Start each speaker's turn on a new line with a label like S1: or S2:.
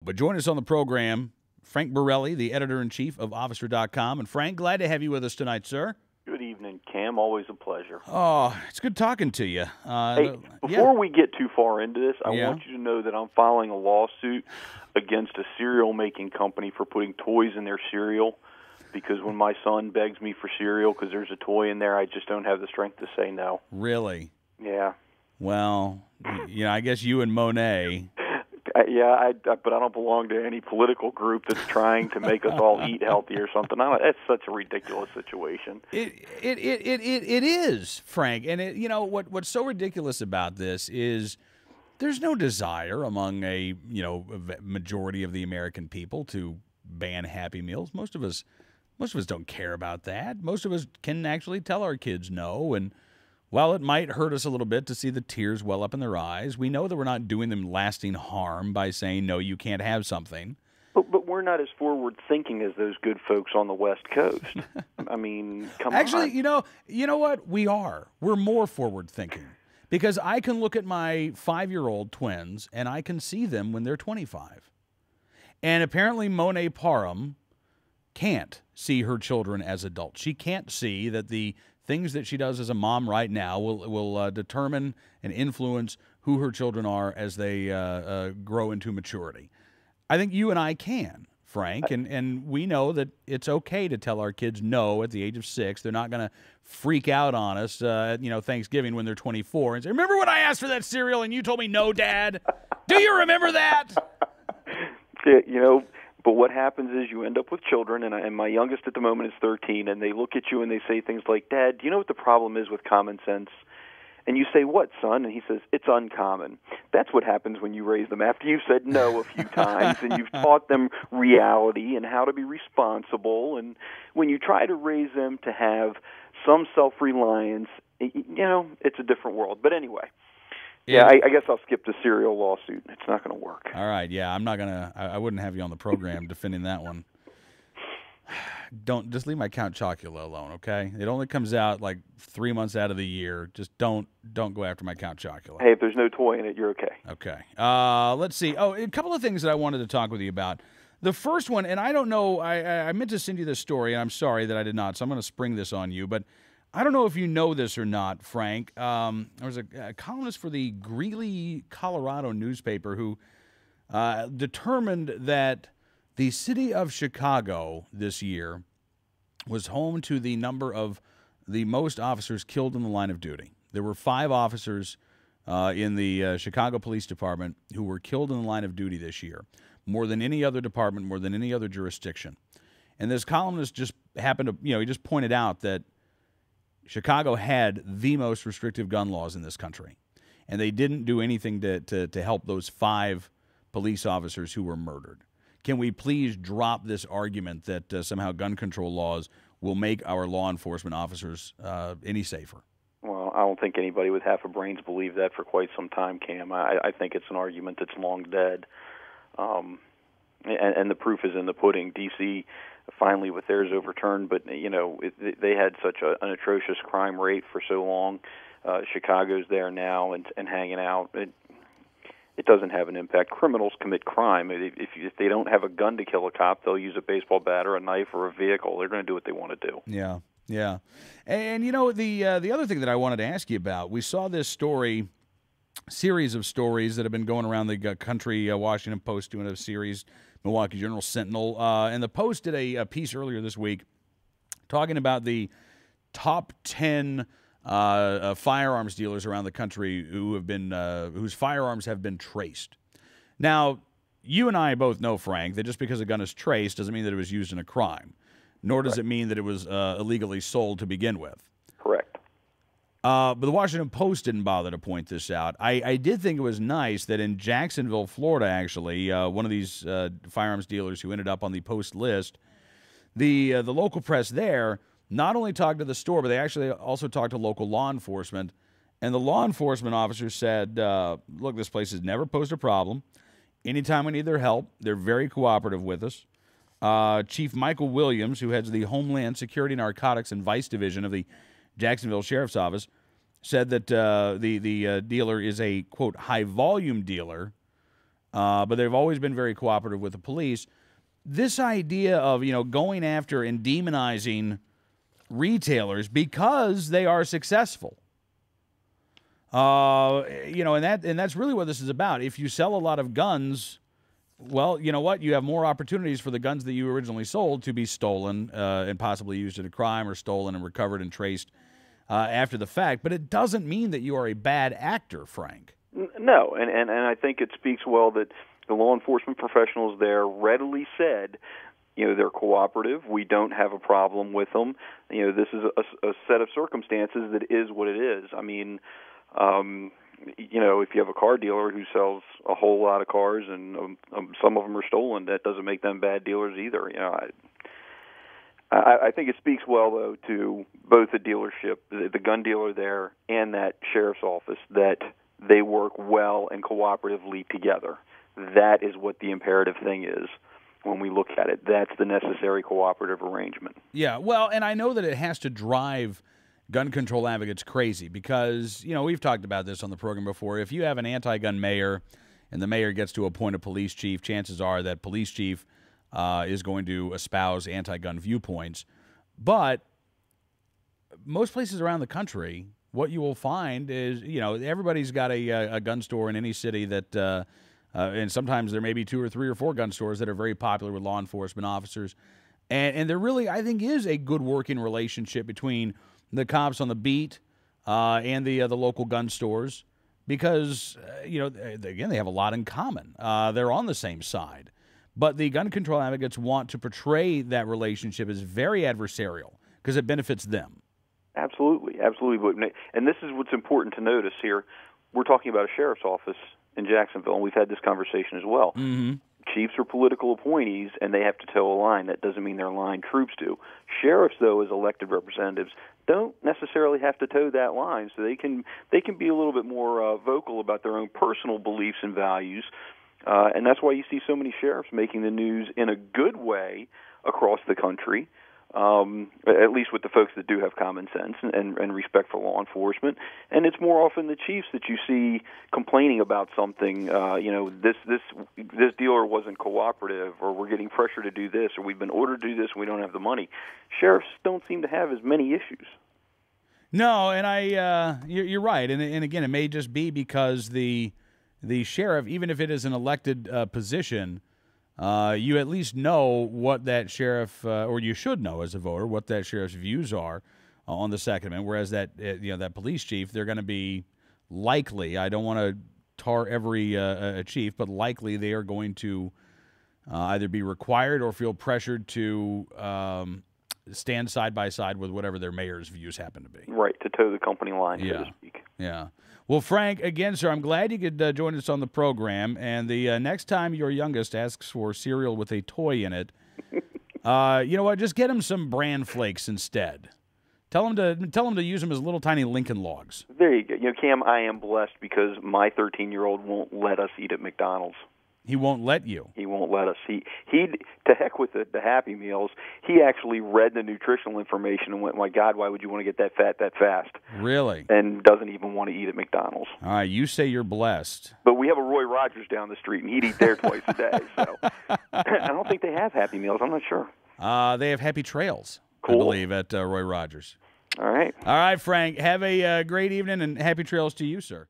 S1: But join us on the program, Frank Borelli, the editor-in-chief of Officer.com. And Frank, glad to have you with us tonight, sir.
S2: Good evening, Cam. Always a pleasure.
S1: Oh, it's good talking to you.
S2: Hey, before we get too far into this, I
S1: Yeah.
S2: want you to know that I'm filing a lawsuit against a cereal-making company for putting toys in their cereal, because when my son begs me for cereal because there's a toy in there, I just don't have the strength to say no.
S1: Really?
S2: Yeah.
S1: Well, I guess you and Monet.
S2: But I don't belong to any political group that's trying to make us all eat healthy or something. That's such a ridiculous situation.
S1: It is, Frank. And what's so ridiculous about this is there's no desire among a majority of the American people to ban Happy Meals. Most of us don't care about that. Most of us can actually tell our kids no, and while it might hurt us a little bit to see the tears well up in their eyes, we know that we're not doing them lasting harm by saying, no, you can't have something.
S2: But we're not as forward-thinking as those good folks on the West Coast. I mean, come on.
S1: Actually, you know what? We are. We're more forward-thinking because I can look at my 5-year-old twins, and I can see them when they're 25. And apparently Monet Parham can't see her children as adults. She can't see that the things that she does as a mom right now will determine and influence who her children are as they grow into maturity. I think you and I can, Frank, and we know that it's okay to tell our kids no at the age of 6. They're not going to freak out on us at Thanksgiving when they're 24 and say, remember when I asked for that cereal and you told me no, Dad? Do you remember that?
S2: But what happens is you end up with children, and my youngest at the moment is 13, and they look at you and they say things like, Dad, do you know what the problem is with common sense? And you say, what, son? And he says, it's uncommon. That's what happens when you raise them after you've said no a few times and you've taught them reality and how to be responsible. And when you try to raise them to have some self-reliance, it's a different world. But anyway. Yeah, I guess I'll skip the cereal lawsuit. It's not going to work.
S1: All right, yeah, I'm not going to – I wouldn't have you on the program defending that one. Just leave my Count Chocula alone, okay? It only comes out like 3 months out of the year. Just don't go after my Count Chocula.
S2: Hey, if there's no toy in it, you're okay.
S1: Okay. Let's see. Oh, a couple of things that I wanted to talk with you about. The first one, and I don't know – I meant to send you this story, and I'm sorry that I did not, so I'm going to spring this on you, but – I don't know if you know this or not, Frank. There was a columnist for the Greeley, Colorado newspaper who determined that the city of Chicago this year was home to the number of the most officers killed in the line of duty. There were 5 officers in the Chicago Police Department who were killed in the line of duty this year, more than any other department, more than any other jurisdiction. And this columnist just happened to, he just pointed out that Chicago had the most restrictive gun laws in this country, and they didn't do anything to help those 5 police officers who were murdered. Can we please drop this argument that somehow gun control laws will make our law enforcement officers any safer?
S2: Well, I don't think anybody with half a brain's believed that for quite some time, Cam. I think it's an argument that's long dead, and the proof is in the pudding. D.C. finally with theirs overturned, but they had such an atrocious crime rate for so long. Chicago's there now and hanging out. It doesn't have an impact. Criminals commit crime. If they don't have a gun to kill a cop, they'll use a baseball bat or a knife or a vehicle. They're going to do what they want to do.
S1: Yeah. And the other thing that I wanted to ask you about, we saw this series of stories that have been going around the country. Washington Post doing a series, Milwaukee Journal Sentinel, and the Post did a piece earlier this week talking about the top 10 firearms dealers around the country who have been whose firearms have been traced. Now, you and I both know, Frank, that just because a gun is traced doesn't mean that it was used in a crime, nor does it mean that it was illegally sold to begin with.
S2: Correct.
S1: But the Washington Post didn't bother to point this out. I did think it was nice that in Jacksonville, Florida, actually, one of these firearms dealers who ended up on the Post list, the local press there not only talked to the store, but they actually also talked to local law enforcement. And the law enforcement officers said, look, this place has never posed a problem. Anytime we need their help, they're very cooperative with us. Chief Michael Williams, who heads the Homeland Security, Narcotics, and Vice Division of the Jacksonville Sheriff's Office, said that the dealer is a, quote, high-volume dealer but they've always been very cooperative with the police. This idea of, going after and demonizing retailers because they are successful, and that's really what this is about. If you sell a lot of guns, well, you know what? You have more opportunities for the guns that you originally sold to be stolen and possibly used in a crime, or stolen and recovered and traced after the fact. But it doesn't mean that you are a bad actor, Frank.
S2: No, and I think it speaks well that the law enforcement professionals there readily said, they're cooperative. We don't have a problem with them. This is a set of circumstances that is what it is. I mean, if you have a car dealer who sells a whole lot of cars and some of them are stolen, that doesn't make them bad dealers either. I think it speaks well, though, to both the dealership, the gun dealer there, and that sheriff's office, that they work well and cooperatively together. That is what the imperative thing is when we look at it. That's the necessary cooperative arrangement.
S1: Yeah, well, and I know that it has to drive gun control advocates crazy because, we've talked about this on the program before. If you have an anti-gun mayor and the mayor gets to appoint a police chief, chances are that police chief is going to espouse anti-gun viewpoints. But most places around the country, what you will find is, everybody's got a gun store in any city that, and sometimes there may be 2 or 3 or 4 gun stores that are very popular with law enforcement officers. And there really, I think, is a good working relationship between the cops on the beat and the local gun stores because, again, they have a lot in common. They're on the same side. But the gun control advocates want to portray that relationship as very adversarial because it benefits them.
S2: Absolutely, absolutely. And this is what's important to notice here. We're talking about a sheriff's office in Jacksonville, and we've had this conversation as well.
S1: Mm-hmm.
S2: Chiefs are political appointees, and they have to toe a line. That doesn't mean their line troops do. Sheriffs, though, as elected representatives, don't necessarily have to toe that line, so they can be a little bit more vocal about their own personal beliefs and values, and that's why you see so many sheriffs making the news in a good way across the country. At least with the folks that do have common sense and respect for law enforcement. And it's more often the chiefs that you see complaining about something, this dealer wasn't cooperative, or we're getting pressure to do this, or we've been ordered to do this and we don't have the money. Sheriffs don't seem to have as many issues.
S1: No, and you're right. And again, it may just be because the sheriff, even if it is an elected position, you at least know what that sheriff, or you should know as a voter, what that sheriff's views are on the Second Amendment. Whereas that that police chief, they're going to be likely. I don't want to tar every chief, but likely they are going to either be required or feel pressured to stand side by side with whatever their mayor's views happen to be.
S2: Right, to toe the company line,
S1: yeah.
S2: so to speak.
S1: Yeah. Well, Frank, again, sir, I'm glad you could join us on the program. And the next time your youngest asks for cereal with a toy in it, you know what? Just get him some bran flakes instead. Tell him to use them as little tiny Lincoln logs.
S2: There you go. Cam, I am blessed because my 13-year-old won't let us eat at McDonald's.
S1: He won't let you.
S2: He won't let us. He to heck with the Happy Meals. He actually read the nutritional information and went, "My God, why would you want to get that fat that fast?"
S1: Really?
S2: And doesn't even want to eat at McDonald's.
S1: All right, you say you're blessed.
S2: But we have a Roy Rogers down the street, and he'd eat there twice a day. So I don't think they have Happy Meals. I'm not sure.
S1: They have Happy Trails,
S2: cool.
S1: I believe, at Roy Rogers.
S2: All right.
S1: All right, Frank. Have a great evening, and happy trails to you, sir.